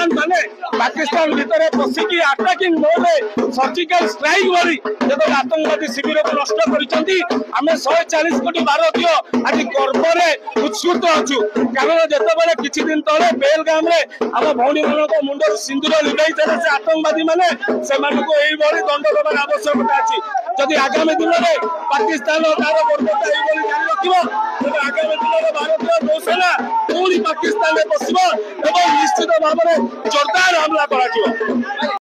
तालिबान माने पाकिस्तान भितर पशिकी attacking mode surgical strike भरी जब आतंकवादी शिविर को नष्ट करछंती आमे 140 कोटी भारतीय आज गर्व उत्सुक अच्छु कारण जितेबाला किछि दिन तले बेलगाम रे आम भौणी मान मुंडर सिंदूर लिगाई थे से आतंकवादी माने से दंड देवार आवश्यकता अच्छी जदि आगामी दिन में पाकिस्तान तार बर्बरता जारी रखिब तेज आगामी दिन में भारतीय नौसेना पुणी पाकिस्तान में बसब निश्चित भाव में जोरदार हमला कर।